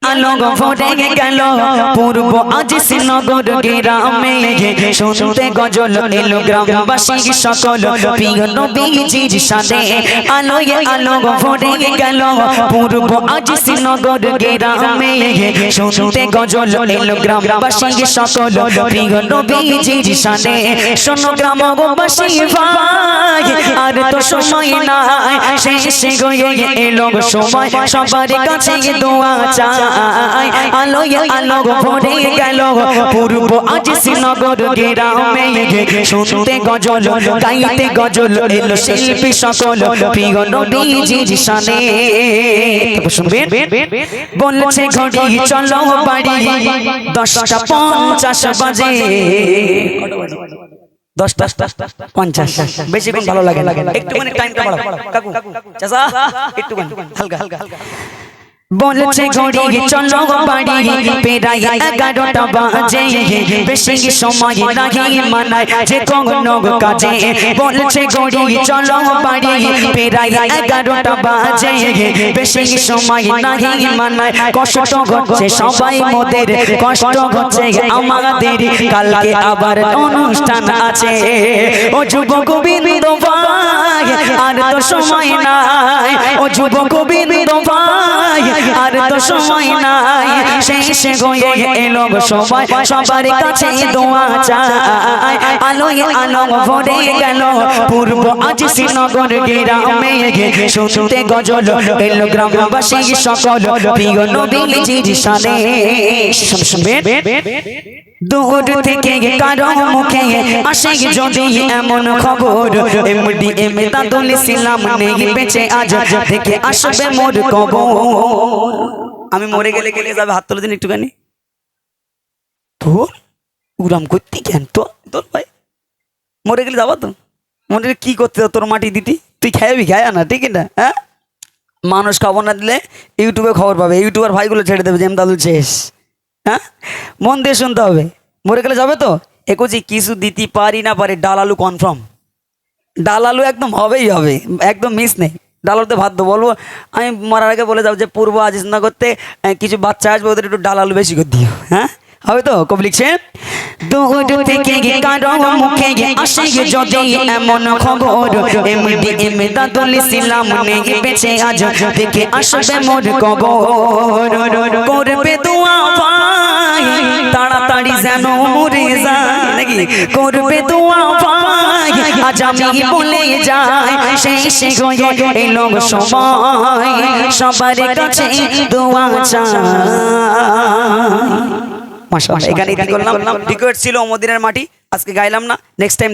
আলোক ভরে গেল পূর্ব আজ শ্রীনগর গ্রামে শুনতে গজল এলো গ্রামবাসী সকল প্রিয় নবীজির শানে আলোয় আলোক ভরে গেল পূর্ব আজ শ্রীনগর গ্রামে শুনতে গজল এলো গ্রামবাসী সকল প্রিয় নবীজির শানে শোনো গ্রামবাসী ভাই আর তো সময় নাই শেষে গিয়ে এলো সময় সবার কাছে দোয়া চাই আলোয় আলোক ভরে গেল পূর্ব আজ শ্রীনগর গ্রামে শুনতে গজল গাইতে গজল এলো শিল্পী সকল প্রিয় নবীজির শানে শুনবেন বলছে ঘড়ি চলো বাড়ি 10:50 বাজে 10:50 বেশি কোন ভালো লাগে একটুখানি টাইমটা বাড়াও কাকু চাচা একটুখানি হালকা হালকা বলছে ঘড়ি চলো বাড়ি পেরাই 11টা বাজে বেশি সময় নাই মানায় যে কোনো কাজে বলছে ঘড়ি চলো বাড়ি পেরাই 11টা বাজে বেশি সময় নাই মানায় কষ্ট হচ্ছে সবাই মোদের কষ্ট হচ্ছে আমাদের কালকে আবার অনুষ্ঠান আছে ও যুবক গোবিন্দ ভাই আর তো সময় নাই ও যুবক গোবিন্দ ভাই আর তো সময় নাই শেষে গিয়ে এলো সময় সবার কাছে দোয়া চাই আলোয় আলো ভরে গেল পূর্ব আজ শ্রীনগর গ্রামে শুনতে গজল এলো গ্রামবাসী সকল প্রিয় নবীজির শানে শুনবেন দূর থেকে কারো মুখে আসে যদি এমন খবর এমডি এমদাদুল ইসলাম নেই বেঁচে আজ থেকে আসবে মোর কবর আমি মরে গেলে যাবে হাত তুলে দিন একটুখানি তোর উড়াম করতে কেন তো তোর ভাই মরে গেলে যাবো তো মরে কি করতে তোর মাটি দিতি তুই খাইবি খায় না ঠিক না হ্যাঁ মানুষ খবর না দিলে ইউটিউবে খবর পাবে ইউটিউবার ভাইগুলো ছেড়ে দেবে যে এমদাদুল শেষ হ্যাঁ মন দিয়ে শুনতে হবে মরে গেলে যাবে তো একজি কিছু দিতে পারি না পারি ডাল আলু কনফার্ম ডাল আলু একদম হবেই হবে একদম মিস নেই ডাল আলুতে ভাত দেবো বলবো আমি মরার আগে বলে যাবো যে পূর্ব আজিজনগরতে কিছু বাচ্চা আসবে ওদের একটু ডাল আলু বেশি করে দিও হ্যাঁ হবে তো কবি লিখছে দূর থেকে কারো মুখে আসে যদি এমন খবর এমডি এমদাদুল ইসলাম নেই বেঁচে আজ থেকে আসবে মোর কবর করবে দোয়া ভাই তাড়াতাড়ি যেন মরে যায় নাকি করবে দোয়া ভাই আজ আমি বলে যাই শেষে গিয়ে এলো সময় সবার কাছে দোয়া চাই মাশাআল্লাহ এখানে কি করলাম রিকোয়েস্ট ছিল মদিনার মাটি আজকে গাইলাম না নেক্সট টাইম